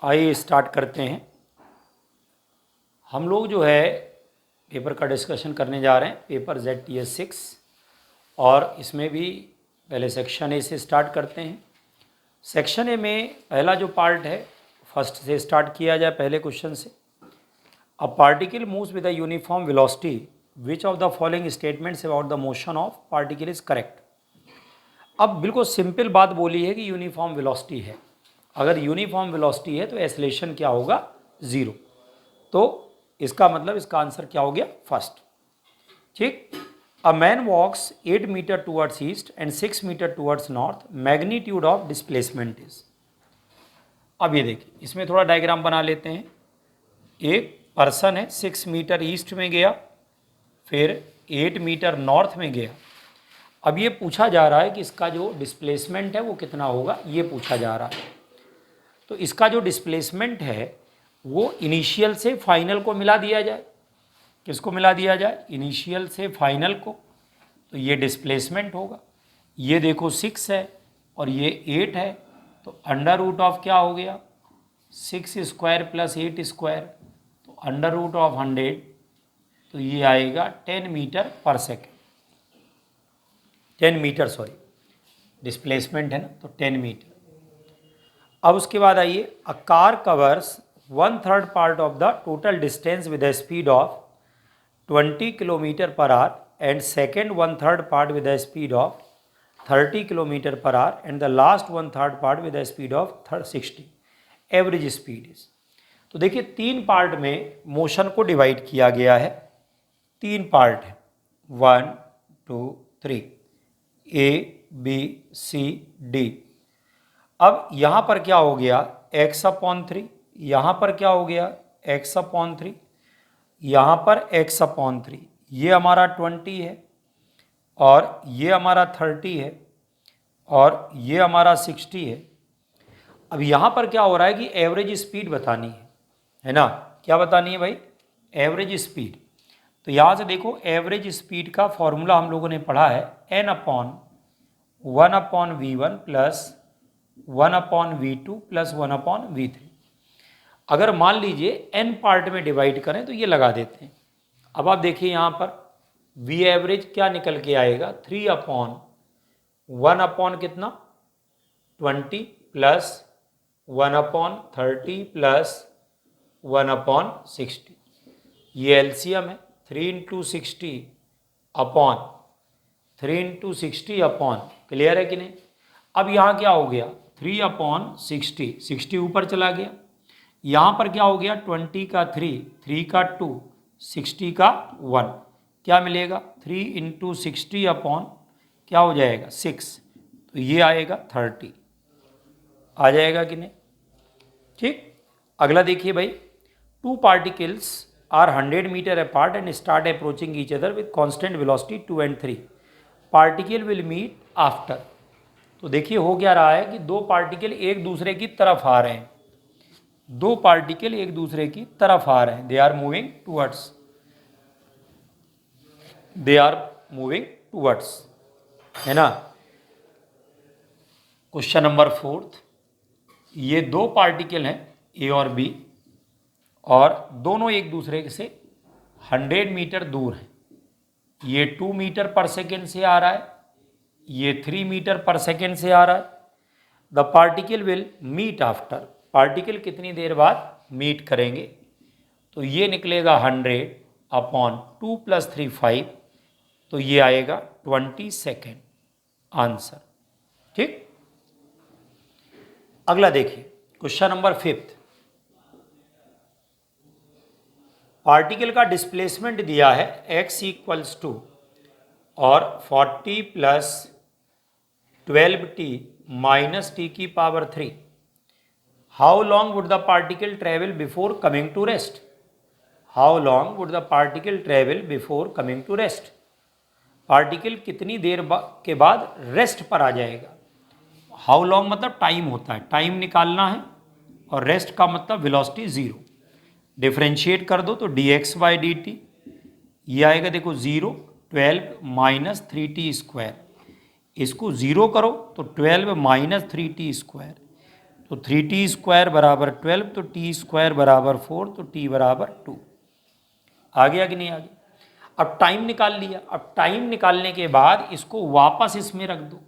आइए स्टार्ट करते हैं। हम लोग जो है पेपर का डिस्कशन करने जा रहे हैं, पेपर ZTS 6, और इसमें भी पहले सेक्शन ए से स्टार्ट करते हैं। सेक्शन ए में पहला जो पार्ट है, फर्स्ट से स्टार्ट किया जाए पहले क्वेश्चन से। A particle moves with a uniform velocity, which of the following statements about the motion of particle is correct. अब बिल्कुल सिंपल बात बोली है कि यूनिफॉर्म वेलोसिटी है। अगर यूनिफॉर्म वेलोसिटी है तो एक्सेलरेशन क्या होगा, ज़ीरो। तो इसका मतलब इसका आंसर क्या हो गया, फर्स्ट। ठीक। A man walks 8 metre towards east and 6 metre towards north, magnitude of displacement is. अब ये देखिए, इसमें थोड़ा डायग्राम बना लेते हैं। एक पर्सन है, 6 मीटर ईस्ट में गया, फिर 8 मीटर नॉर्थ में गया। अब ये पूछा जा रहा है कि इसका जो डिस्प्लेसमेंट है वो कितना होगा, ये पूछा जा रहा है। तो इसका जो डिस्प्लेसमेंट है वो इनिशियल से फाइनल को मिला दिया जाए। किसको मिला दिया जाए, इनिशियल से फाइनल को। तो ये डिस्प्लेसमेंट होगा। ये देखो 6 है और ये 8 है, तो अंडर रूट ऑफ क्या हो गया, 6 स्क्वायर प्लस 8 स्क्वायर, तो अंडर रूट ऑफ 100, तो ये आएगा 10 metre per second. 10 metre, sorry, displacement है ना, तो 10 मीटर। अब उसके बाद आइए, a car covers 1/3 part of the total distance with the speed of 20 kilometre per hour and second 1/3 part with the speed of 30 kilometre per hour and the last 1/3 part with the speed of 60। Average speed is. तो देखिए, 3 part में motion को divide किया गया है। 3 part है, 1 2 3, A B C D। अब यहाँ पर क्या हो गया, x/3, यहाँ पर क्या हो गया, x/3, यहाँ पर x/3। ये हमारा 20 है और ये हमारा 30 है और ये हमारा 60 है। अब यहाँ पर क्या हो रहा है कि एवरेज स्पीड बतानी है ना। क्या बतानी है भाई, एवरेज स्पीड। तो यहाँ से देखो, एवरेज स्पीड का फॉर्मूला हम लोगों ने पढ़ा है, n/1/v1 plus 1/v2 plus 1/v3। अगर मान लीजिए n पार्ट में डिवाइड करें तो ये लगा देते हैं। अब आप देखिए यहाँ पर v एवरेज क्या निकल के आएगा, 3/1 कितना, 20 प्लस 1/30 प्लस 1/60। ये एलसीएम है, 3 × 60 अपॉन 3 × 60 अपॉन, क्लियर है कि नहीं। अब यहाँ क्या हो गया, 3/60, 60 ऊपर चला गया। यहाँ पर क्या हो गया, 20 का 3, 3 का 2, 60 का 1, क्या मिलेगा, 3 × 60 अपॉन क्या हो जाएगा, 6, तो ये आएगा 30। आ जाएगा कि नहीं। ठीक। अगला देखिए भाई, 2 particles are 100 metre apart and start approaching each other with constant velocity 2 and 3। Particle will meet after. तो देखिए हो क्या रहा है कि 2 पार्टिकल एक दूसरे की तरफ आ रहे हैं। 2 पार्टिकल एक दूसरे की तरफ आ रहे हैं, दे आर मूविंग टूवर्ड्स, है ना। क्वेश्चन नंबर 4, ये 2 पार्टिकल हैं ए और बी, और दोनों एक दूसरे से 100 मीटर दूर हैं। ये 2 मीटर पर सेकेंड से आ रहा है, ये 3 मीटर पर सेकेंड से आ रहा है। The particle will meet after. Particle कितनी देर बाद मीट करेंगे, तो ये निकलेगा 100/2 + 3 5, तो ये आएगा 20 सेकेंड, आंसर। ठीक। अगला देखिए, क्वेश्चन नंबर 5। पार्टिकल का डिस्प्लेसमेंट दिया है x = और 40 + 12t - t⁻3। How long would the particle travel before coming to rest. How long would the particle travel before coming to rest. Particle कितनी देर के बाद रेस्ट पर आ जाएगा। हाउ लॉन्ग मतलब टाइम होता है, टाइम निकालना है, और रेस्ट का मतलब वेलोसिटी 0। डिफ्रेंशिएट कर दो तो dx/dt, ये आएगा देखो 0, 12 - 3t²। इसको 0 करो तो 12 - 3t², तो 3t² बराबर 12, तो t² बराबर 4, तो t बराबर 2। आ गया कि नहीं आ गया? अब टाइम निकाल लिया। अब टाइम निकालने के बाद इसको वापस इसमें रख दो,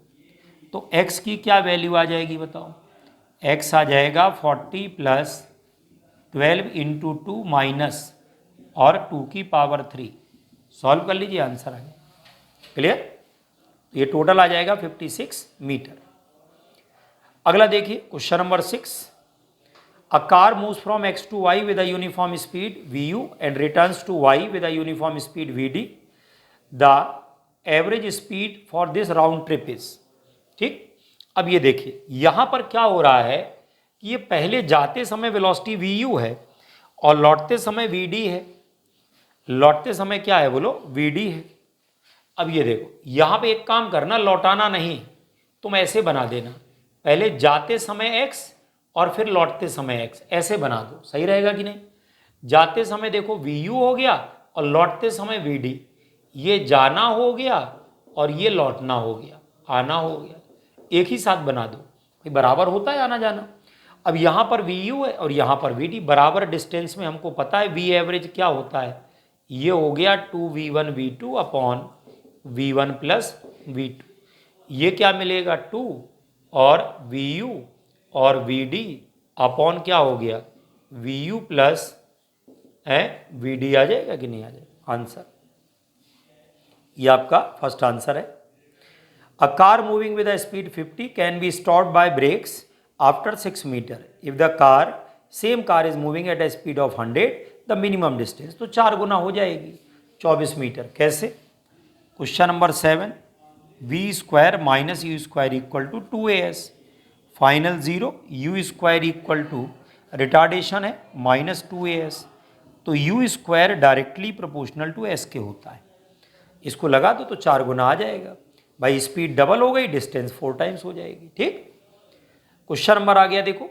तो x की क्या वैल्यू आ जाएगी बताओ? x आ जाएगा 40 प्लस 12 इंटू 2 माइनस और 2 की पावर 3। सॉल्व कर लीजिए, आंसर आ गया। क्लियर? ये टोटल आ जाएगा 56 मीटर। अगला देखिए question number 6। A car moves from x to y with a uniform speed vu and returns to y with a uniform speed vd. The average speed for this round trip is। ठीक, अब ये देखिए यहां पर क्या हो रहा है कि ये पहले जाते समय वेलोसिटी vu है और लौटते समय vd है। लौटते समय क्या है बोलो? vd है। अब ये देखो यहां पे एक काम करना, लौटाना नहीं, तुम ऐसे बना देना, पहले जाते समय x और फिर लौटते समय x, ऐसे बना दो, सही रहेगा कि नहीं? जाते समय देखो vu हो गया और लौटते समय vd। ये जाना हो गया और ये लौटना हो गया, आना हो गया, एक ही साथ बना दो, भाई बराबर होता है आना जाना। अब यहां पर vu है और यहां पर vd, बराबर डिस्टेंस में हमको पता है v एवरेज क्या होता है, ये हो गया 2v1 v2 upon v1 plus v2। ये क्या मिलेगा? 2 और vu और vd अपॉन क्या हो गया? vu प्लस vd आ जाएगा कि नहीं आ जाएगा? आंसर ये आपका फर्स्ट आंसर है। A car moving with a speed 50 can be stopped by brakes after 6 metre if the car same car is moving at a speed of 100 the minimum distance. तो 4 गुना हो जाएगी 24 मीटर। कैसे? Question number 7। v² minus u² equal to 2as, final 0, u² equal to retardation है minus 2as, तो u² directly proportional to s के होता है। इसको लगा दो तो 4 गुना आ जाएगा, भाई स्पीड डबल हो गई, डिस्टेंस 4 टाइम्स हो जाएगी। ठीक, क्वेश्चन नंबर आ गया देखो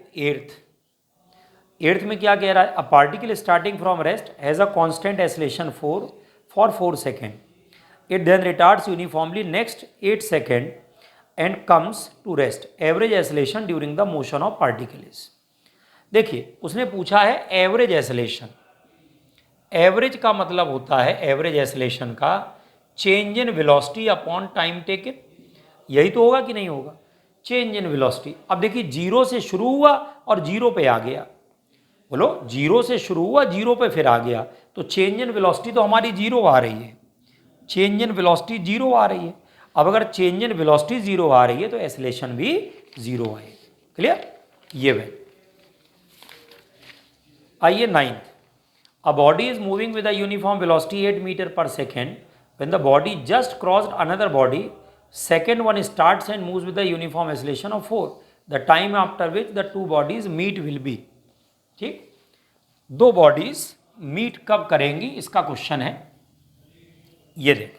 8th में क्या कह रहा है? A particle starting from rest has a constant acceleration 4 for 4 second, it then retards uniformly next 8 second and comes to rest, average acceleration during the motion of particle is। देखिए उसने पूछा है एवरेज एक्सेलेरेशन। एवरेज का मतलब होता है, average acceleration का change in velocity upon time taken, यही तो होगा कि नहीं होगा? Change in velocity. अब देखिए 0 से शुरू हुआ और 0 पे आ गया, बोलो 0 से शुरू हुआ 0 पे फिर आ गया, तो चेंज इन वेलोसिटी तो हमारी 0 आ रही है, चेंज इन वेलोसिटी 0 आ रही है। अब अगर चेंज इन वेलोसिटी 0 आ रही है तो एक्सेलेरेशन भी 0 आएगी। क्लियर? ये वे। आइए 9th। A body is moving with a uniform velocity 8 metre per second when the body just crossed another body, second one starts and moves with a uniform acceleration of 4, the time after which the two bodies meet will be. ठीक, दो bodies meet कब करेंगी, इसका question है। ये देख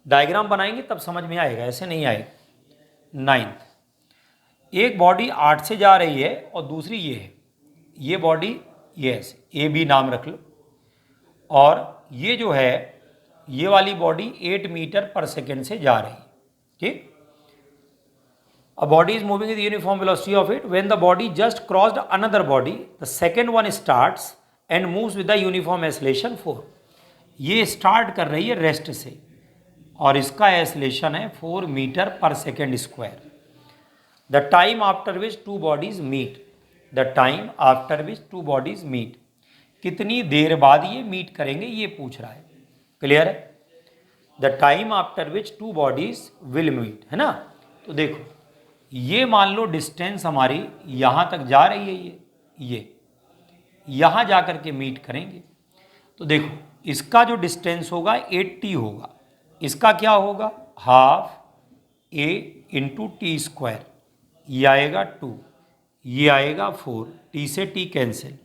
diagram बनाएंगे तब समझ में आएगा, ऐसे नहीं आएगा। 9th, एक बॉडी 8 से जा रही है और दूसरी ये है, ये बॉडी ये ऐसे ए बी नाम रख लो, और ये जो है ये वाली बॉडी 8 मीटर पर सेकेंड से जा रही है। ठीक, अ body is moving with uniform velocity of it when the body just crossed another body, the second one starts and moves with the uniform acceleration 4। ये स्टार्ट कर रही है रेस्ट से और इसका एक्सेलरेशन है 4 metre per second square. The time after which two bodies meet, the time after which two bodies meet, कितनी देर बाद ये मीट करेंगे ये पूछ रहा है। क्लियर है? The time after which two bodies will meet, है ना? तो देखो ये मान लो डिस्टेंस हमारी यहाँ तक जा रही है, ये यहाँ जा कर के मीट करेंगे, तो देखो इसका जो डिस्टेंस होगा 80 होगा, इसका क्या होगा? Half a into T square, ये आएगा 2, ये आएगा 4, t से t कैंसिल,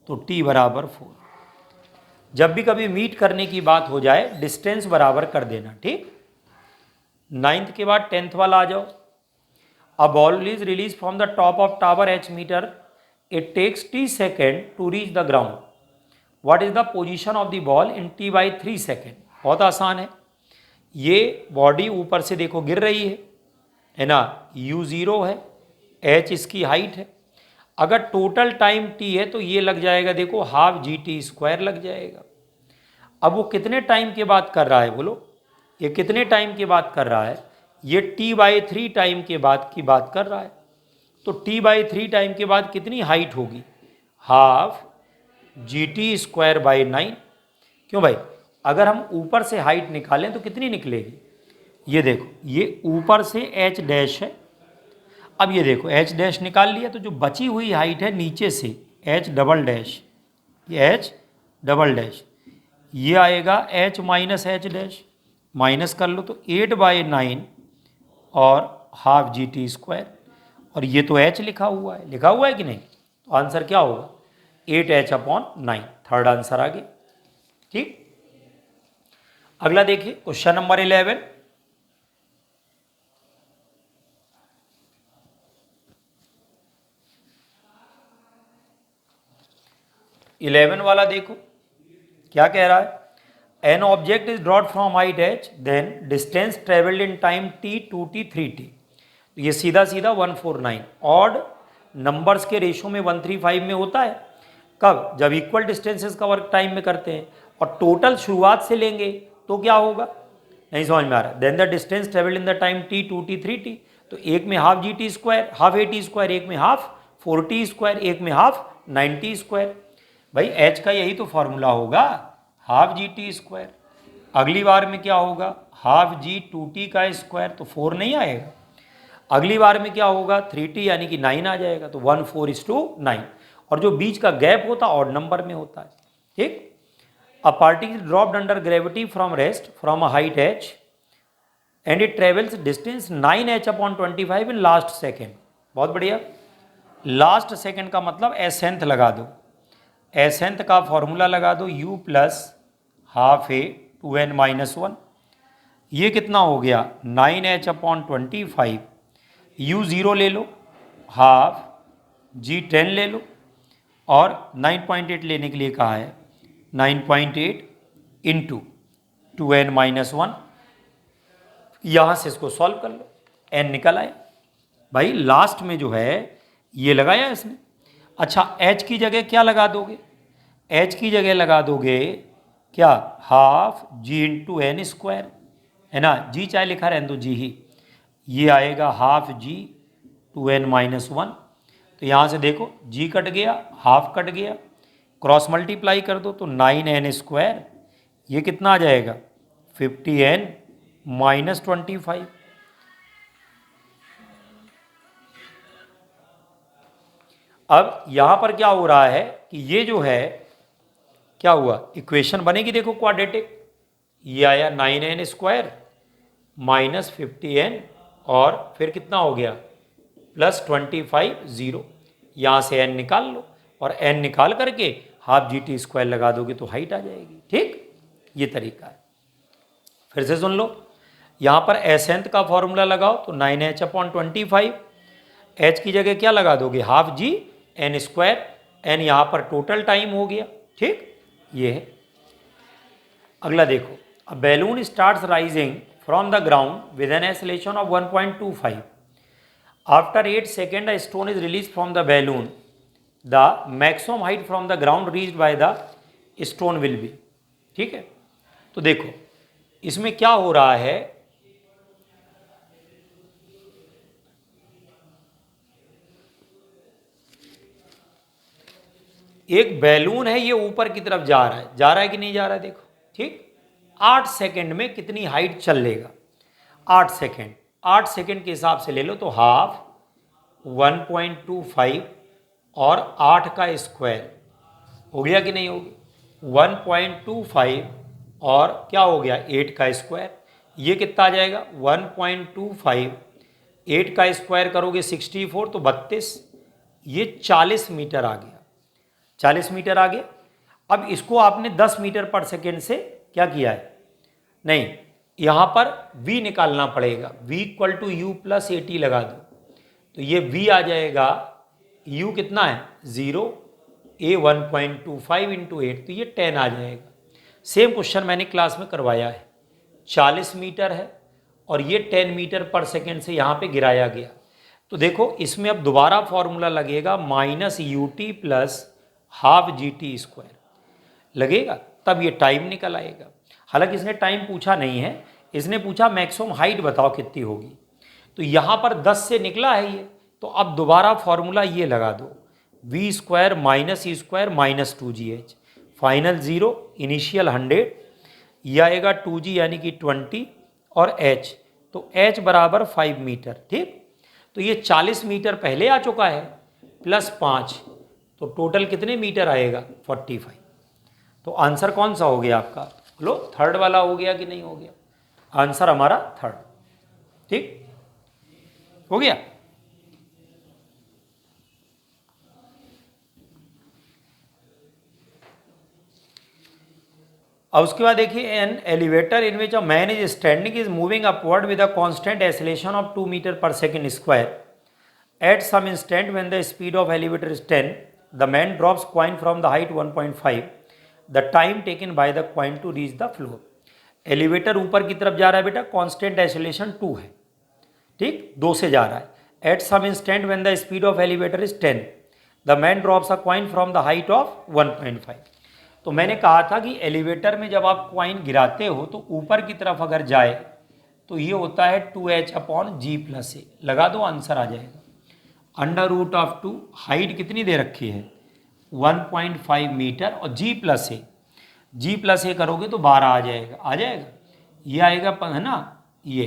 तो t बराबर 4। जब भी कभी मीट करने की बात हो जाए डिस्टेंस बराबर कर देना। ठीक, 9th के बाद 10th वाला आ जाओ। A ball is release from the top of tower h metre, it takes t second to reach the ground, what is the position of the ball in t/3 second. बहुत आसान है, ये body ऊपर से देखो गिर रही है ना, u0 है, h इसकी हाइट है, अगर टोटल टाइम t है तो ये लग जाएगा देखो हाफ GT² लग जाएगा। अब वो कितने टाइम के बाद कर रहा है बोलो, ये कितने टाइम के बाद कर रहा है, ये t/3 टाइम के बाद की बात कर रहा है। तो t/3 टाइम के बाद कितनी हाइट होगी, हाफ GT²/9। क्यों भाई, अगर हम ऊपर से हाइट निकालें तो कितनी निकलेगी, ये देखो ये ऊपर से h डैश है, अब ये देखो h डैश निकाल लिया तो जो बची हुई हाइट है नीचे से h डबल डैश, ये h डबल डैश, ये आएगा h minus h dash, minus कर लो तो 8/9 और हाफ GT², और ये तो h लिखा हुआ है कि नहीं, तो आंसर क्या होगा 8h/9, थर्ड आंसर आ गया। ठीक, अगला देखिए क्वेश्चन नंबर 11। इलेवन वाला देखो क्या कह रहा है, an object is dropped from height h, then distance travelled in time t 2t 3t। तो ये सीधा 149 ऑड नंबर्स के रेशो में 135 में होता है, कब, जब इक्वल डिस्टेंसेस का वर्क टाइम में करते हैं, और टोटल शुरुआत से लेंगे तो क्या होगा, नहीं समझ में आ रहा। Then the distance travelled in the time t 2t 3t, तो एक में हाफ GT², हाफ AT², एक में हाफ 4t², एक में हाफ 9t²। भाई h का यही तो फॉर्मूला होगा, हाफ GT²। अगली बार में क्या होगा, हाफ G 2t का स्क्वायर, तो 4 नहीं आएगा। अगली बार में क्या होगा 3t यानी कि 9 आ जाएगा, तो 1 4:9, और जो बीच का गैप होता ऑड नंबर में होता है। ठीक, a particle dropped under gravity from rest from a height h and it travels distance 9h/25 in last second. बहुत बढ़िया, लास्ट सेकेंड का मतलब एसेंथ लगा दो, एसेंथ का फॉर्मूला लगा दो u plus half a 2n-1। ये कितना हो गया 9h/25, u 0 ले लो, हाफ g 10 ले लो, और 9.8 लेने के लिए कहा है, 9.8 इंटू 2n-1। यहाँ से इसको सॉल्व कर लो, n निकल आए। भाई लास्ट में जो है ये लगाया इसने। अच्छा h की जगह क्या लगा दोगे, h की जगह लगा दोगे क्या, half g into n square, है ना, g चाहे लिखा रहने दो g ही, ये आएगा हाफ g 2n-1। तो यहाँ से देखो g कट गया, हाफ कट गया, क्रॉस मल्टीप्लाई कर दो तो 9n², ये कितना आ जाएगा 50n-25। अब यहाँ पर क्या हो रहा है कि ये जो है क्या हुआ, इक्वेशन बनेगी देखो क्वाड्रेटिक, ये आया 9n² माइनस 50n, और फिर कितना हो गया प्लस 25 0, यहाँ से n निकाल लो, और n निकाल करके हाफ GT² लगा दोगे तो हाइट आ जाएगी। ठीक, ये तरीका है। फिर से सुन लो, यहाँ पर एसेंथ का फॉर्मूला लगाओ तो 9h/25, h की जगह क्या लगा दोगे, हाफ g n², n यहाँ पर टोटल टाइम हो गया। ठीक, ये है। अगला देखो, a balloon starts rising from the ground with an acceleration of 1.25। After 8 seconds, a stone is released from the balloon. The maximum height from the ground reached by the stone will be। ठीक है, तो देखो इसमें क्या हो रहा है, एक बैलून है, ये ऊपर की तरफ जा रहा है कि नहीं जा रहा है, देखो। ठीक, 8 सेकंड में कितनी हाइट चल लेगा, 8 सेकंड, 8 सेकंड के हिसाब से ले लो तो हाफ 1.25 और 8 का स्क्वायर हो गया कि नहीं होगी, 1.25 और क्या हो गया 8 का स्क्वायर, ये कितना आ जाएगा 1.25, 8 का स्क्वायर करोगे 64 तो 32, ये 40 मीटर आ गया, 40 मीटर आ गया। अब इसको आपने 10 मीटर पर सेकेंड से क्या किया है, नहीं यहाँ पर v निकालना पड़ेगा, v equal to u plus a t लगा दो, तो ये v आ जाएगा, u कितना है 0, a 1.25 इंटू 8, तो ये 10 आ जाएगा। सेम क्वेश्चन मैंने क्लास में करवाया है, 40 मीटर है और ये 10 मीटर पर सेकेंड से यहाँ पे गिराया गया। तो देखो इसमें अब दोबारा फॉर्मूला लगेगा minus U T plus half G T square लगेगा, तब ये टाइम निकल आएगा। हालांकि इसने टाइम पूछा नहीं है, इसने पूछा मैक्सिमम हाइट बताओ कितनी होगी। तो यहाँ पर 10 से निकला है ये, तो अब दोबारा फॉर्मूला ये लगा दो, v square minus e square minus 2gh, final 0, initial 100, ये आएगा 2g यानी कि 20 और h, तो h बराबर 5 मीटर। ठीक, तो ये 40 मीटर पहले आ चुका है प्लस 5, तो टोटल कितने मीटर आएगा 45। तो आंसर कौन सा हो गया आपका, लो थर्ड वाला हो गया कि नहीं हो गया, आंसर हमारा थर्ड। ठीक हो गया। अब उसके बाद देखिए, an elevator in which a man is standing is moving upward with a constant acceleration of 2 metre per second square at some instant when the speed of elevator is 10, the man drops coin from the height 1.5, the time taken by the coin to reach the floor. Elevator ऊपर की तरफ जा रहा है बेटा, constant acceleration 2 है, ठीक 2 से जा रहा है। At some instant when the speed of elevator is 10, the man drops a coin from the height of 1.5। तो मैंने कहा था कि एलिवेटर में जब आप कॉइन गिराते हो तो ऊपर की तरफ अगर जाए तो ये होता है 2h अपॉन जी प्लस ए, लगा दो आंसर आ जाएगा। अंडर रूट ऑफ 2, हाइट कितनी दे रखी है 1.5 मीटर, और जी प्लस ए करोगे तो 12 आ जाएगा, आ जाएगा, ये आएगा है ना ये,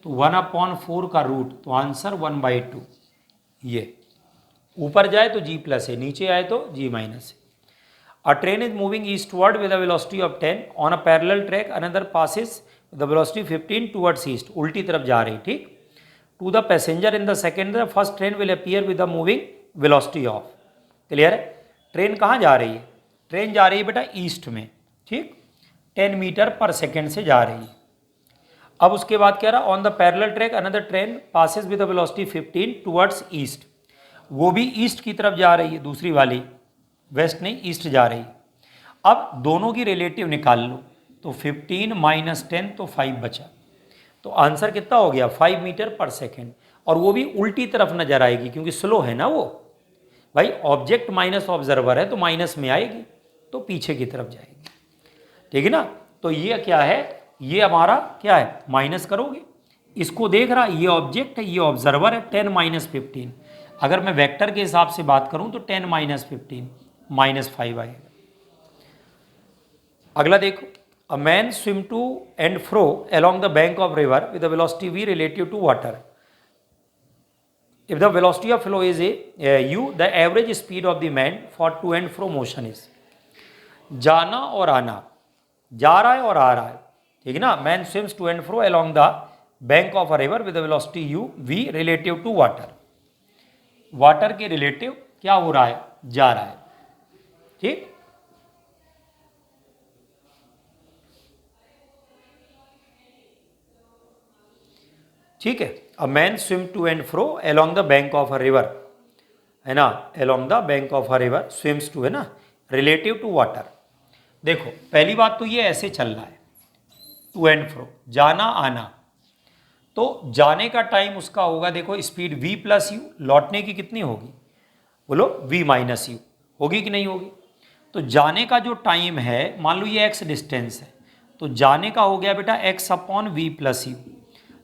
तो 1/4 का रूट, तो आंसर 1/2। ये ऊपर जाए तो जी प्लस ए, नीचे आए तो G minus A. A train is moving eastward with a velocity of 10 on a parallel track. Another passes with a velocity 15 towards east. उल्टी तरफ जा रही, ठीक। To the passenger in the second, the first train will appear with a moving velocity of. Clear है। Train कहाँ जा रही है, ट्रेन जा रही है बेटा ईस्ट में, ठीक 10 मीटर पर सेकेंड से जा रही है। अब उसके बाद क्या रहा, on the parallel track another train passes with a velocity 15 towards east, वो भी ईस्ट की तरफ जा रही है, दूसरी वाली वेस्ट नहीं ईस्ट जा रही। अब दोनों की रिलेटिव निकाल लो, तो 15 माइनस 10 तो 5 बचा, तो आंसर कितना हो गया 5 मीटर पर सेकेंड, और वो भी उल्टी तरफ नजर आएगी क्योंकि स्लो है ना वो भाई, ऑब्जेक्ट माइनस ऑब्जर्वर है तो माइनस में आएगी, तो पीछे की तरफ जाएगी, ठीक है ना। तो ये क्या है, ये हमारा क्या है माइनस करोगे, इसको देख रहा ये ऑब्जेक्ट है, ये ऑब्जर्वर है, 10 माइनस 15, अगर मैं वेक्टर के हिसाब से बात करूं तो 10 माइनस 15 -5 आएगा। अगला देखो, a man swim to and fro along the bank of river with the velocity v relative to water. If the velocity of flow is u, the average speed of the man for to and fro motion is. जाना और आना, जा रहा है और आ रहा है, ठीक है ना। Man swims to and fro along the bank of a river with the velocity u v relative to water. Water के रिलेटिव क्या हो रहा है, जा रहा है, ठीक। ठीक है, a man swim to and fro along the bank of a river, है ना, along the bank of a river, swims to है ना, रिलेटिव टू वाटर। देखो पहली बात तो ये ऐसे चल रहा है, टू एंड फ्रो जाना आना, तो जाने का टाइम उसका होगा, देखो स्पीड v प्लस यू, लौटने की कितनी होगी बोलो v माइनस यू, होगी कि नहीं होगी। तो जाने का जो टाइम है, मान लो ये x डिस्टेंस है, तो जाने का हो गया बेटा x upon v plus u,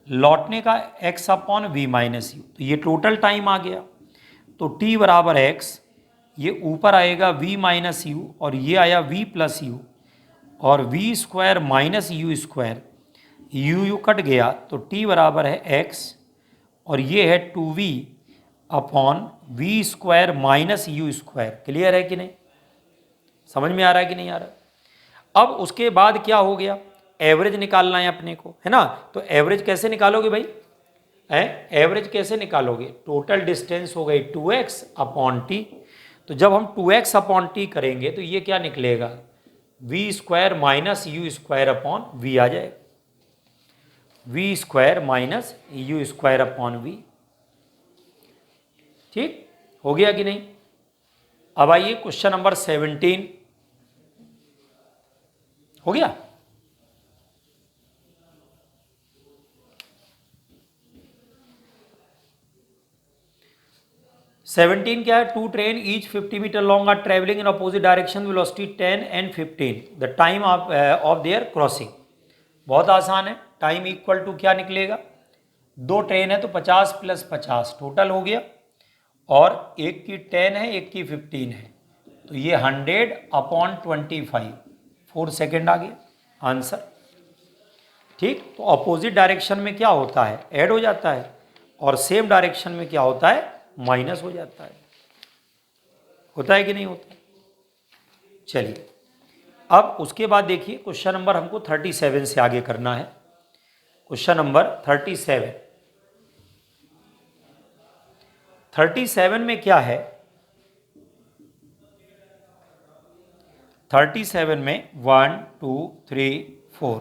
लौटने का x upon v minus u, तो ये टोटल टाइम आ गया। तो t बराबर x, ये ऊपर आएगा v माइनस यू और ये आया v प्लस यू, और v square minus you square, you cut गया, तो t बराबर है x, और ये है 2v upon v square minus you square. Clear है कि नहीं, समझ में आ रहा है कि नहीं आ रहा। अब उसके बाद क्या हो गया, एवरेज निकालना है अपने को, है ना। तो एवरेज कैसे निकालोगे भाई, एवरेज कैसे निकालोगे, टोटल डिस्टेंस हो गई 2x अपॉन टी, तो जब हम 2x अपॉन टी करेंगे तो ये क्या निकलेगा, V square minus you square upon V आ जाएगा, V square minus you square upon V. ठीक हो गया कि नहीं। अब आइए क्वेश्चन नंबर 17 हो गया। 17 क्या है, two train each 50 metre long are travelling in opposite direction, velocity 10 and 15, the time of their crossing. बहुत आसान है, टाइम इक्वल टू क्या निकलेगा, दो ट्रेन है तो 50 + 50 टोटल हो गया, और एक की 10 है एक की 15 है, तो ये 100/25, 4 सेकेंड आ गया आंसर। ठीक, तो अपोजिट डायरेक्शन में क्या होता है, ऐड हो जाता है, और सेम डायरेक्शन में क्या होता है, माइनस हो जाता है। होता है कि नहीं होता। चलिए अब उसके बाद देखिए क्वेश्चन नंबर हमको 37 से आगे करना है। क्वेश्चन नंबर 37 में क्या है, 37 में 1 2 3 4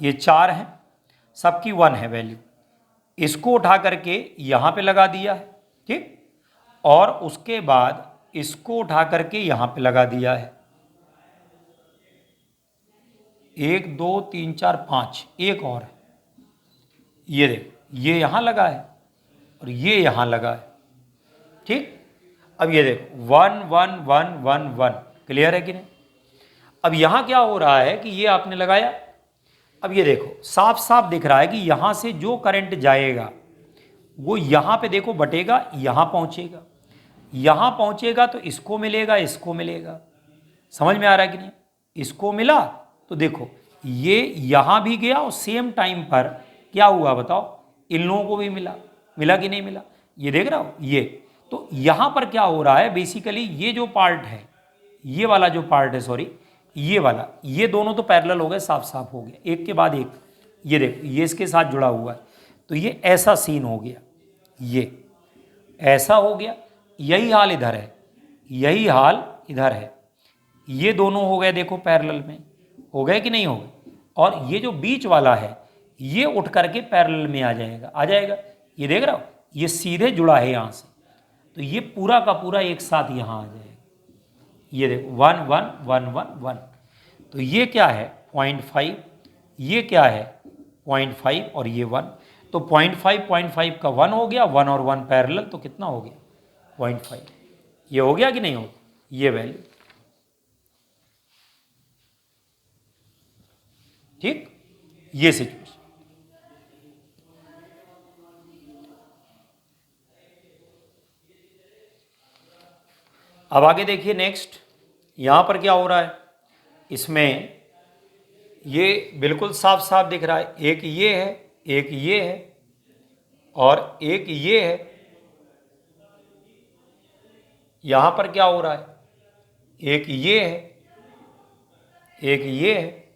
ये 4 हैं, सबकी 1 है वैल्यू, इसको उठा करके यहां पे लगा दिया है, ठीक, और उसके बाद इसको उठा करके यहां पे लगा दिया है, 1 2 3 4 5, एक और है, ये देखो ये यहां लगा है और ये यहां लगा है, ठीक। अब ये देखो 1 1 1 1 1, क्लियर है कि नहीं। अब यहां क्या हो रहा है कि ये आपने लगाया, अब ये देखो साफ साफ दिख रहा है कि यहां से जो करंट जाएगा वो यहां पे देखो बटेगा, यहां पहुंचेगा, यहां पहुंचेगा तो इसको मिलेगा, इसको मिलेगा, समझ में आ रहा है कि नहीं। इसको मिला तो देखो ये यहां भी गया और सेम टाइम पर क्या हुआ बताओ, इन लोगों को भी मिला, मिला कि नहीं मिला, ये देख रहा हो ये। तो यहां पर क्या हो रहा है, बेसिकली ये जो पार्ट है, ये वाला जो पार्ट है, सॉरी ये वाला, ये दोनों तो पैरेलल हो गए, साफ साफ हो गया, एक के बाद एक, ये देखो ये इसके साथ जुड़ा हुआ है, तो ये ऐसा सीन हो गया, ये ऐसा हो गया, यही हाल इधर है, यही हाल इधर है, ये दोनों हो गए देखो पैरेलल में, हो गए कि नहीं हो गए, और ये जो बीच वाला है ये उठ करके पैरेलल में आ जाएगा, आ जाएगा, ये देख रहा हो ये सीधे जुड़ा है यहाँ से, तो ये पूरा का पूरा एक साथ यहाँ आ जाएगा, ये देखो 1 1 1 1 1, तो ये क्या है 0.5, ये क्या है 0.5 और ये 1, तो 0.5 का 1 हो गया, 1 और 1 पैरेलल, तो कितना हो गया 0.5, ये हो गया कि नहीं हो, ये वैल्यू, ठीक, ये सिचुएशन। अब आगे देखिए नेक्स्ट, यहां पर क्या हो रहा है, इसमें ये बिल्कुल साफ साफ दिख रहा है, एक ये है, एक ये है, और एक ये है, यहां पर क्या हो रहा है, एक ये है, एक ये है,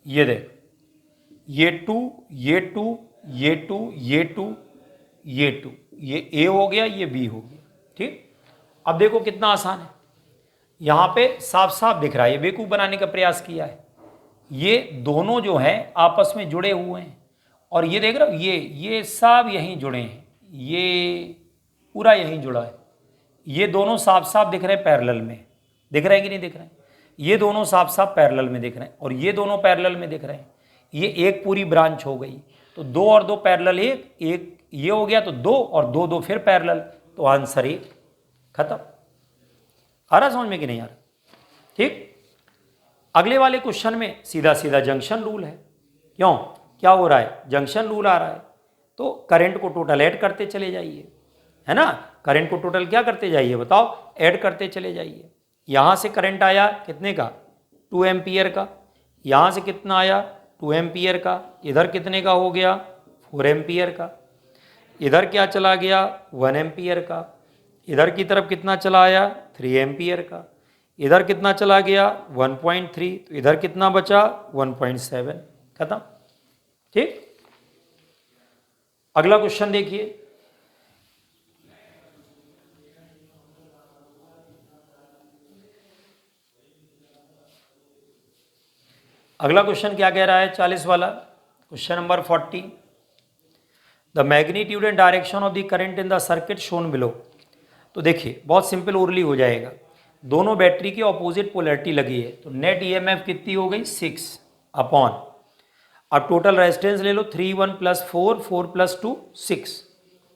ये देख ये 2 ये 2 ये 2 ये 2 ये 2, ये ए हो गया, ये बी हो गया, ठीक। अब देखो कितना आसान है, यहां पे साफ साफ दिख रहा है, ये बेवकूफ बनाने का प्रयास किया है, ये दोनों जो हैं आपस में जुड़े हुए हैं, और ये देख रहे हो ये सब यहीं जुड़े हैं, ये पूरा यहीं जुड़ा है, ये दोनों साफ साफ दिख रहे हैं पैरेलल में, दिख रहे हैं कि नहीं दिख रहे हैं, ये दोनों साफ साफ पैरेलल में दिख रहे हैं, और ये दोनों पैरेलल में दिख रहे हैं, ये एक पूरी ब्रांच हो गई, तो 2 और 2 पैरेलल, एक एक ये हो गया, तो 2 और 2 2 फिर पैरेलल, तो आंसर 1, खत्म। आ रहा समझ में कि नहीं आ रहा, ठीक। अगले वाले क्वेश्चन में सीधा सीधा जंक्शन रूल है, क्यों, क्या हो रहा है, जंक्शन रूल आ रहा है, तो करंट को टोटल ऐड करते चले जाइए, है ना, करंट को टोटल क्या करते जाइए बताओ, ऐड करते चले जाइए। यहां से करंट आया कितने का, 2 एम्पियर का, यहां से कितना आया 2 एम्पियर का, इधर कितने का हो गया 4 एम्पियर का, इधर क्या चला गया 1 एम्पियर का, इधर की तरफ कितना चला आया 3 एम्पियर का, इधर कितना चला गया 1.3, तो इधर कितना बचा 1.7, खत्म, ठीक। अगला क्वेश्चन देखिए, अगला क्वेश्चन क्या कह रहा है, 40 वाला question number 40, the magnitude and direction of the current in the circuit shown below. तो देखिए बहुत सिंपल ओरली हो जाएगा, दोनों बैटरी की ऑपोजिट पोलैरिटी लगी है, तो नेट ईएमएफ कितनी हो गई 6 अपॉन, अब टोटल रेजिस्टेंस ले लो 3 1 + 4 4 + 2 6,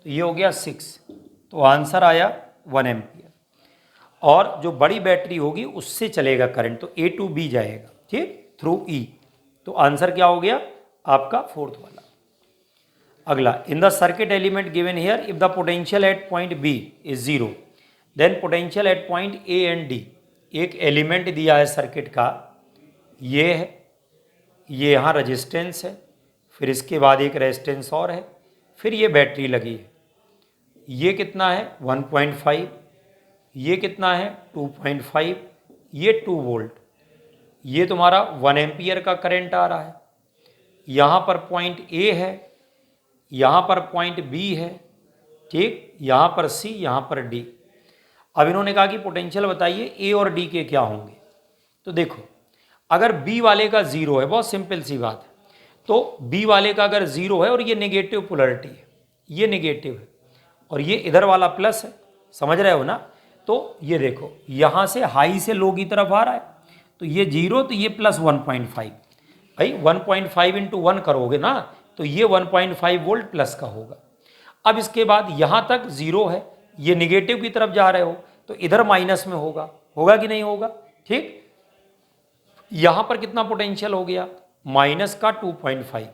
तो ये हो गया 6, तो आंसर आया 1 एम्पियर। और जो बड़ी बैटरी होगी उससे चलेगा करंट, तो ए टू बी जाएगा, ठीक, थ्रू ई, तो आंसर क्या हो गया आपका फोर्थ वाला। अगला, in the circuit element given here if the potential at point b is 0 then potential at point a and d. एक एलिमेंट दिया है सर्किट का, ये है, ये यहाँ रजिस्टेंस है, फिर इसके बाद एक रेजिस्टेंस और है, फिर ये बैटरी लगी है, ये कितना है 1.5, ये कितना है 2.5, ये 2 वोल्ट, ये तुम्हारा 1 एम्पियर का करंट आ रहा है। यहाँ पर पॉइंट ए है, यहाँ पर पॉइंट बी है, ठीक, यहाँ पर सी, यहाँ पर डी। अब इन्होंने कहा कि पोटेंशियल बताइए ए और डी के क्या होंगे। तो देखो, अगर बी वाले का 0 है, बहुत सिंपल सी बात है, तो बी वाले का अगर 0 है और ये नेगेटिव पोलैरिटी है, ये नेगेटिव है और ये इधर वाला प्लस है, समझ रहे हो ना, तो ये देखो यहाँ से हाई से लो की तरफ आ रहा है, तो ये 0, तो ये प्लस 1.5, भाई 1.5 इंटू 1 करोगे ना, तो ये 1.5 वोल्ट प्लस का होगा। अब इसके बाद यहाँ तक 0 है, ये निगेटिव की तरफ जा रहे हो, तो इधर माइनस में होगा, होगा कि नहीं होगा, ठीक। यहाँ पर कितना पोटेंशियल हो गया, माइनस का 2.5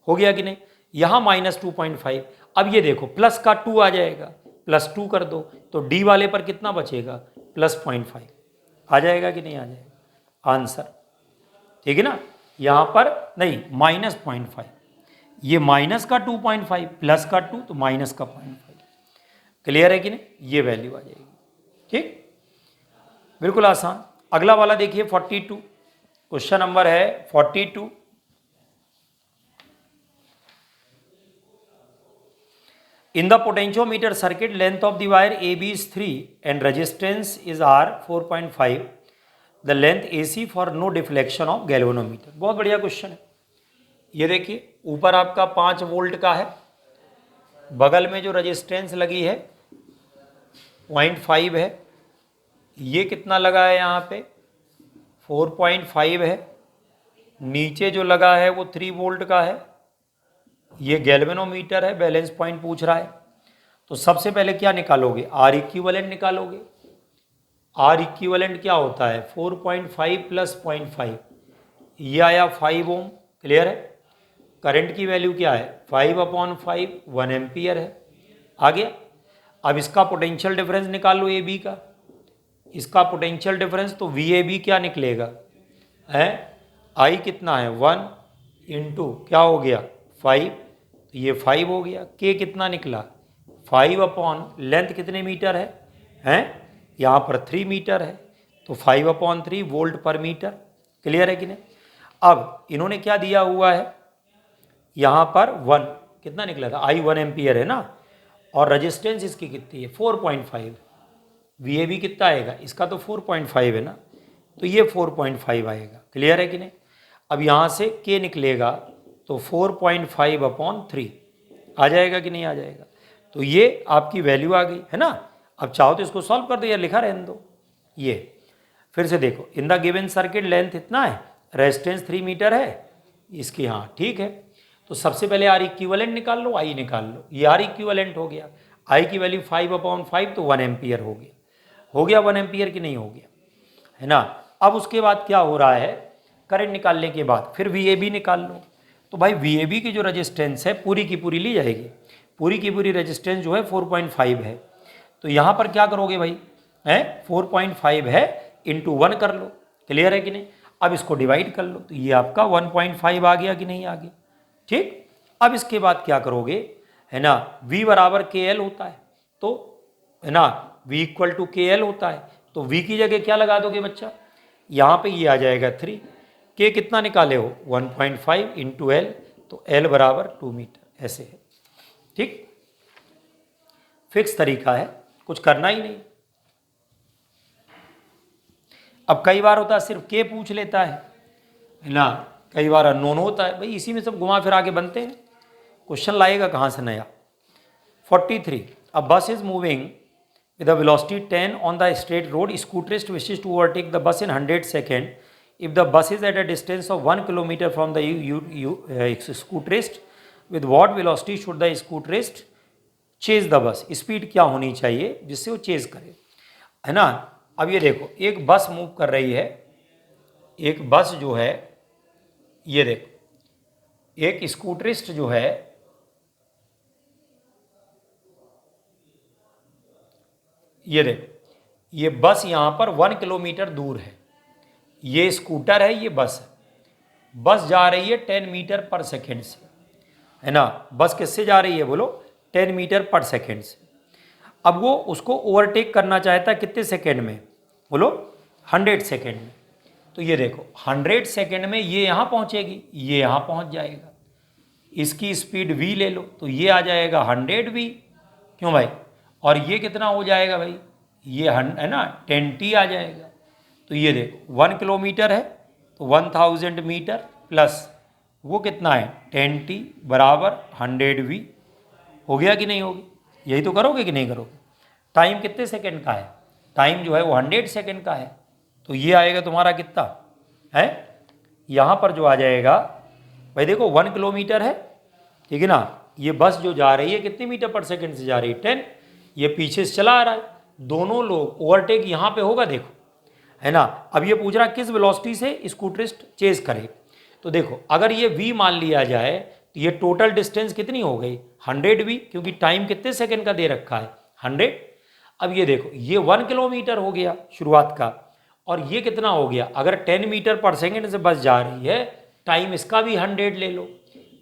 हो गया कि नहीं, यहाँ माइनस 2.5, अब ये देखो प्लस का 2 आ जाएगा, प्लस 2 कर दो, तो डी वाले पर कितना बचेगा प्लस 0.5 आ जाएगा कि नहीं आ जाएगा आंसर, ठीक है ना। यहाँ पर नहीं, माइनस 0.5, ये माइनस का 2.5 प्लस का 2, तो माइनस का 0.5, क्लियर है कि नहीं, ये वैल्यू आ जाएगी, ठीक, बिल्कुल आसान। अगला वाला देखिए 42, क्वेश्चन नंबर है 42। In the potentiometer circuit, length of the wire AB is 3 and resistance is R 4.5. The length AC for no deflection of galvanometer. बहुत बढ़िया क्वेश्चन है। ये देखिए, ऊपर आपका 5 वोल्ट का है, बगल में जो रेजिस्टेंस लगी है 0.5 है, ये कितना लगा है यहाँ पे 4.5 है, नीचे जो लगा है वो 3 वोल्ट का है, ये गैल्वेनोमीटर है, बैलेंस पॉइंट पूछ रहा है। तो सबसे पहले क्या निकालोगे, आर इक्विवेलेंट निकालोगे। आर इक्विवेलेंट क्या होता है 4.5 + 0.5, ये आया 5 ओम, क्लियर है। करंट की वैल्यू क्या है 5/5, 1 एम्पियर है, आ गया। अब इसका पोटेंशियल डिफरेंस निकाल लो ए बी का, इसका पोटेंशियल डिफरेंस, तो वी ए बी क्या निकलेगा है, आई कितना है 1 इंटू क्या हो गया 5, तो ये 5 हो गया। के कितना निकला 5/ लेंथ कितने मीटर है हैं, यहाँ पर 3 मीटर है, तो 5/3 वोल्ट पर मीटर, क्लियर है कि नहीं। अब इन्होंने क्या दिया हुआ है, यहाँ पर 1 कितना निकला था, आई 1 एम्पियर है ना, और रजिस्टेंस इसकी कितनी है 4.5, वी ए बी कितना आएगा, इसका तो 4.5 है ना, तो ये 4.5 आएगा, क्लियर है कि नहीं। अब यहाँ से के निकलेगा, तो 4.5/3 आ जाएगा कि नहीं आ जाएगा, तो ये आपकी वैल्यू आ गई है ना। अब चाहो तो इसको सॉल्व कर दो या लिखा रहने दो। ये फिर से देखो, in the given circuit length इतना है, रेजिस्टेंस 3 मीटर है इसकी, हाँ ठीक है। तो सबसे पहले आर इक्विवेलेंट निकाल लो, आई निकाल लो, ये आर इक्विवेलेंट हो गया, आई की वैल्यू 5/5, तो 1 एम्पियर हो गया, हो गया 1 एम्पियर कि नहीं हो गया, है ना। अब उसके बाद क्या हो रहा है, करंट निकालने के बाद फिर वी ए बी निकाल लो। तो भाई वी ए बी की जो रेजिस्टेंस है पूरी की पूरी ली जाएगी, पूरी की पूरी रेजिस्टेंस जो है 4.5 है, तो यहाँ पर क्या करोगे भाई है 4.5 है इंटू 1 कर लो, क्लियर है कि नहीं। अब इसको डिवाइड कर लो, तो ये आपका 1.5 आ गया कि नहीं आ गया, ठीक। अब इसके बाद क्या करोगे है ना, V बराबर के एल होता है, तो है ना V = के एल होता है, तो V की जगह क्या लगा दोगे बच्चा, यहाँ पे ये आ जाएगा 3, के कितना निकाले हो 1.5 इंटू एल, तो एल बराबर 2 मीटर, ऐसे है, ठीक। फिक्स तरीका है, कुछ करना ही नहीं। अब कई बार होता है सिर्फ के पूछ लेता है ना, कई बार अननोन होता है, भाई इसी में सब घुमा फिरा के बनते हैं, क्वेश्चन लाएगा कहाँ से नया। 43, अ बस is moving with a velocity 10 on the straight road, scooterist wishes to overtake the bus in 100 seconds. If the bus is at a distance of 1 kilometer from the scooterist, with what velocity should the scooterist chase the bus? Speed क्या होनी चाहिए जिससे वो chase करे, है ना। अब ये देखो, एक बस मूव कर रही है, एक बस जो है, ये देखो, एक स्कूटरिस्ट जो है, ये देखो, ये बस यहाँ पर 1 किलोमीटर दूर है, ये स्कूटर है, ये बस है। बस जा रही है 10 मीटर पर सेकेंड से, है ना। बस किससे जा रही है बोलो? 10 मीटर पर सेकेंड से। अब वो उसको ओवरटेक करना चाहता है कितने सेकेंड में बोलो? 100 सेकेंड में। तो ये देखो 100 सेकेंड में ये यहाँ पहुँचेगी, ये यहाँ पहुँच जाएगा। इसकी स्पीड v ले लो तो ये आ जाएगा 100v, क्यों भाई? और ये कितना हो जाएगा भाई? ये है ना 10t आ जाएगा। तो ये देखो 1 किलोमीटर है तो 1000 मीटर प्लस वो कितना है 10t बराबर 100v। हो गया कि नहीं होगी? यही तो करोगे कि नहीं करोगे? टाइम कितने सेकंड का है? टाइम जो है वो 100 सेकंड का है। तो ये आएगा तुम्हारा कितना है, यहाँ पर जो आ जाएगा भाई देखो 1 किलोमीटर है, ठीक है ना। ये बस जो जा रही है कितने मीटर पर सेकंड से जा रही है? 10। ये पीछे से चला आ रहा है, दोनों लोग ओवरटेक यहाँ पे होगा देखो, है ना। अब ये पूछ रहा किस वेलोसिटी से स्कूटरिस्ट चेज करे। तो देखो अगर ये v मान लिया जाए तो ये टोटल डिस्टेंस कितनी हो गई? 100v, क्योंकि टाइम कितने सेकंड का दे रखा है? 100। अब ये देखो ये 1 किलोमीटर हो गया शुरुआत का, और ये कितना हो गया? अगर 10 मीटर पर सेकंड से बस जा रही है, टाइम इसका भी 100 ले लो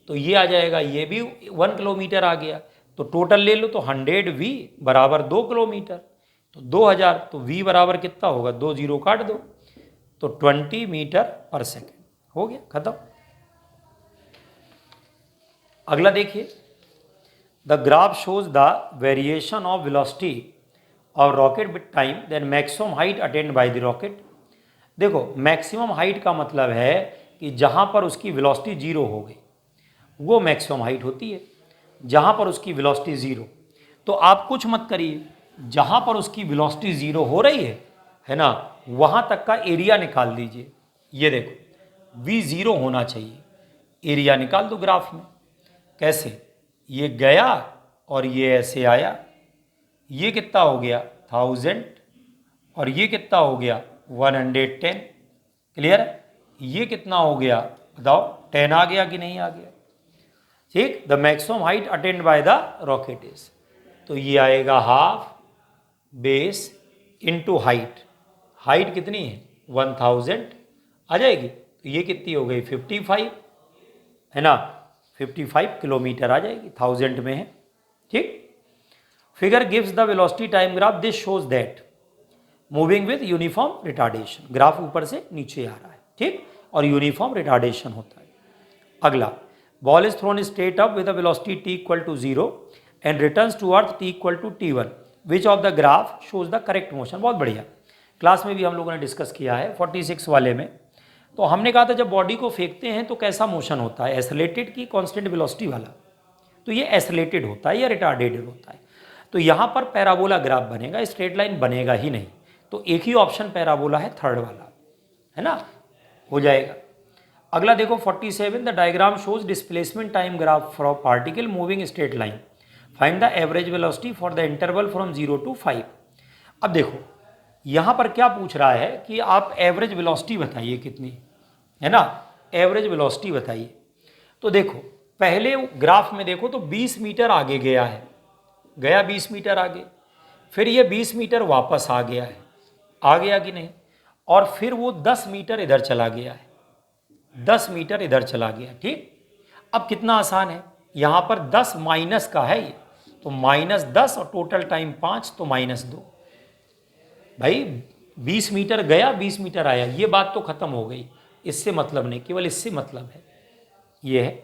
तो ये आ जाएगा, ये भी 1 किलोमीटर आ गया। तो टोटल ले लो तो 100v बराबर 2 किलोमीटर, तो 2000। तो v बराबर कितना होगा? 2 जीरो काट दो तो 20 मीटर पर सेकेंड। हो गया, खत्म। अगला देखिए, the graph shows the variation of velocity और rocket with time then maximum height attained by the rocket. देखो मैक्सिमम हाइट का मतलब है कि जहाँ पर उसकी वेलोसिटी 0 हो गई वो मैक्सिमम हाइट होती है, जहाँ पर उसकी वेलोसिटी 0। तो आप कुछ मत करिए, जहाँ पर उसकी वेलोसिटी 0 हो रही है ना, वहाँ तक का एरिया निकाल दीजिए। ये देखो v 0 होना चाहिए, एरिया निकाल दो ग्राफ में। कैसे? ये गया और ये ऐसे आया, ये कितना हो गया 1000 और ये कितना हो गया 110। क्लियर है? ये कितना हो गया बताओ? 10 आ गया कि नहीं आ गया? ठीक। The maximum height attained by the rocket is, तो ये आएगा half base into height. Height कितनी है? 1000 आ जाएगी, तो ये कितनी हो गई 55, है ना। 55 किलोमीटर आ जाएगी, 1000 में है। ठीक। Figure gives the velocity time graph, this shows that moving with uniform retardation. Graph ऊपर से नीचे आ रहा है, ठीक, और यूनिफॉर्म रिटार्डेशन होता है। अगला, ball is thrown straight up with velocity t equal to 0 and returns to earth t equal to t1, which of the graph shows the correct motion. बहुत बढ़िया, क्लास में भी हम लोगों ने डिस्कस किया है 46 वाले में। तो हमने कहा था जब बॉडी को फेंकते हैं तो कैसा मोशन होता है, एसलेटेड की कांस्टेंट वेलोसिटी वाला। तो ये एसलेटेड होता है या रिटार्डेड होता है। तो यहाँ पर पैराबोला ग्राफ बनेगा, स्ट्रेट लाइन बनेगा ही नहीं। तो एक ही ऑप्शन पैराबोला है, थर्ड वाला, है ना, हो जाएगा। अगला देखो 47, the diagram shows displacement time graph for particle moving straight line, find the average velocity for the interval from 0 to 5। अब देखो यहाँ पर क्या पूछ रहा है कि आप एवरेज वेलोसिटी बताइए कितनी, है ना, एवरेज वेलोसिटी बताइए। तो देखो पहले ग्राफ में देखो तो 20 मीटर आगे गया है, गया 20 मीटर आगे, फिर ये 20 मीटर वापस आ गया है, आ गया कि नहीं, और फिर वो 10 मीटर इधर चला गया है, 10 मीटर इधर चला गया। ठीक। अब कितना आसान है, यहाँ पर 10 माइनस का है ये, तो -10 और टोटल टाइम 5, तो -2। भाई 20 मीटर गया 20 मीटर आया, ये बात तो खत्म हो गई, इससे मतलब नहीं, केवल इससे मतलब है। ये है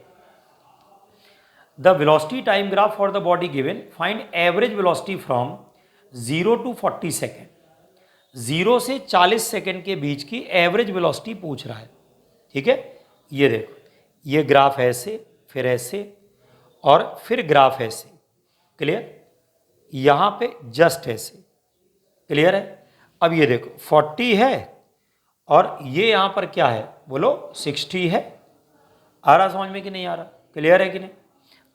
the velocity time graph for the body given, find average velocity from 0 to 40 second. 0 से 40 सेकेंड के बीच की एवरेज वेलोसिटी पूछ रहा है। ठीक है, ये देखो ये ग्राफ ऐसे, फिर ऐसे, और फिर ग्राफ ऐसे। क्लियर? यहाँ पे जस्ट ऐसे, क्लियर है। अब ये देखो 40 है और ये यहाँ पर क्या है बोलो 60 है। आ रहा समझ में कि नहीं आ रहा, क्लियर है कि नहीं।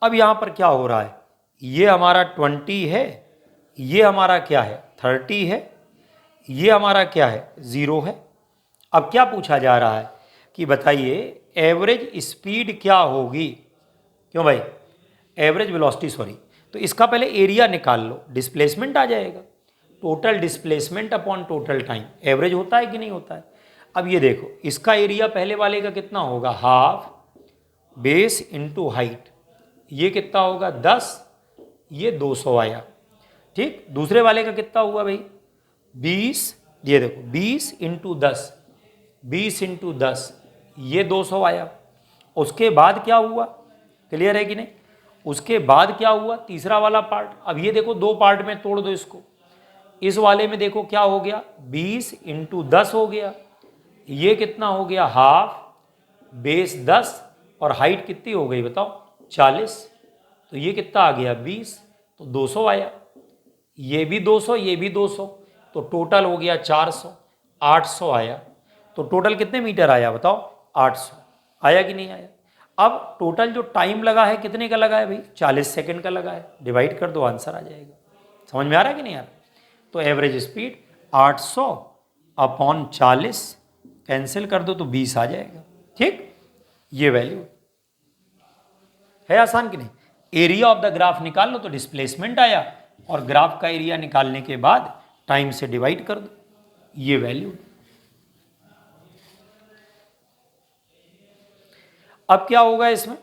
अब यहाँ पर क्या हो रहा है, ये हमारा 20 है, ये हमारा क्या है 30 है, ये हमारा क्या है 0 है। अब क्या पूछा जा रहा है कि बताइए एवरेज स्पीड क्या होगी, क्यों भाई एवरेज वेलोसिटी सॉरी। तो इसका पहले एरिया निकाल लो, डिस्प्लेसमेंट आ जाएगा, total displacement upon total time, average होता है कि नहीं होता है। अब ये देखो इसका एरिया पहले वाले का कितना होगा, हाफ बेस इंटू हाइट, ये कितना होगा 10, ये 200 आया, ठीक। दूसरे वाले का कितना हुआ भाई 20, ये देखो 20 इंटू 10, 20 इंटू 10, ये 200 आया। उसके बाद क्या हुआ, क्लियर है कि नहीं। उसके बाद क्या हुआ तीसरा वाला पार्ट, अब ये देखो दो पार्ट में तोड़ दो इसको, इस वाले में देखो क्या हो गया 20 इंटू 10 हो गया, ये कितना हो गया हाफ बेस 10 और हाइट कितनी हो गई बताओ 40, तो ये कितना आ गया 20, तो 200 आया। ये भी 200 ये भी 200, तो टोटल हो गया 400, 800 आया। तो टोटल कितने मीटर आया बताओ 800 आया कि नहीं आया। अब टोटल जो टाइम लगा है कितने का लगा है भाई 40 सेकंड का लगा है, डिवाइड कर दो आंसर आ जाएगा। समझ में आ रहा है कि नहीं आ रहा। तो एवरेज स्पीड 800 अपॉन 40 कैंसिल कर दो तो 20 आ जाएगा, ठीक। ये वैल्यू है आसान कि नहीं। एरिया ऑफ द ग्राफ निकाल लो तो डिस्प्लेसमेंट आया, और ग्राफ का एरिया निकालने के बाद टाइम से डिवाइड कर दो, ये वैल्यू। अब क्या होगा इसमें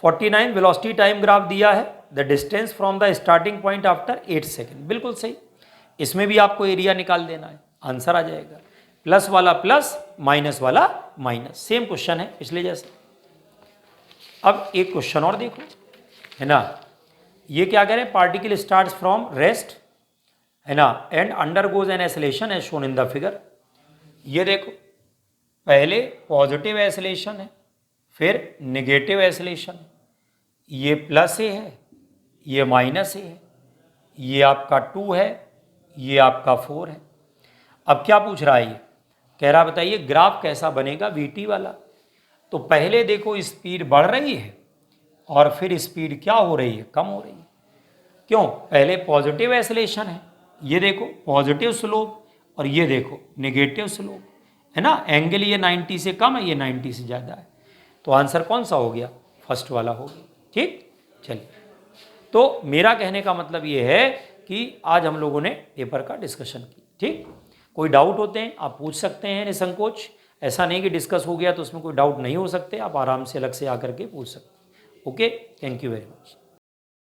49 वेलोसिटी टाइम ग्राफ दिया है, the distance from the starting point after 8 second, बिल्कुल सही। इसमें भी आपको एरिया निकाल देना है, आंसर आ जाएगा। प्लस वाला प्लस माइनस वाला माइनस, सेम क्वेश्चन है पिछले जैसे। अब एक क्वेश्चन और देखो, है ना। ये क्या कह रहे हैं, पार्टिकल स्टार्ट्स फ्रॉम रेस्ट, है ना, and undergoes an acceleration as shown in the figure. ये देखो पहले पॉजिटिव एसिलेशन है, फिर नेगेटिव एसिलेशन, ये प्लस ए है, ये माइनस ए है, ये आपका 2 है, ये आपका 4 है। अब क्या पूछ रहा है, ये कह रहा बताइए ग्राफ कैसा बनेगा वीटी वाला। तो पहले देखो स्पीड बढ़ रही है और फिर स्पीड क्या हो रही है, कम हो रही है। क्यों, पहले पॉजिटिव एसिलेशन है, ये देखो पॉजिटिव स्लोप, और ये देखो नेगेटिव स्लोप, है ना। एंगल ये 90 से कम है, ये 90 से ज़्यादा है। तो आंसर कौन सा हो गया, फर्स्ट वाला हो गया, ठीक। चलिए, तो मेरा कहने का मतलब ये है कि आज हम लोगों ने पेपर का डिस्कशन की, ठीक। कोई डाउट होते हैं आप पूछ सकते हैं निसंकोच, ऐसा नहीं कि डिस्कस हो गया तो उसमें कोई डाउट नहीं हो सकते, आप आराम से अलग से आकर के पूछ सकते हैं। Okay, thank you very much.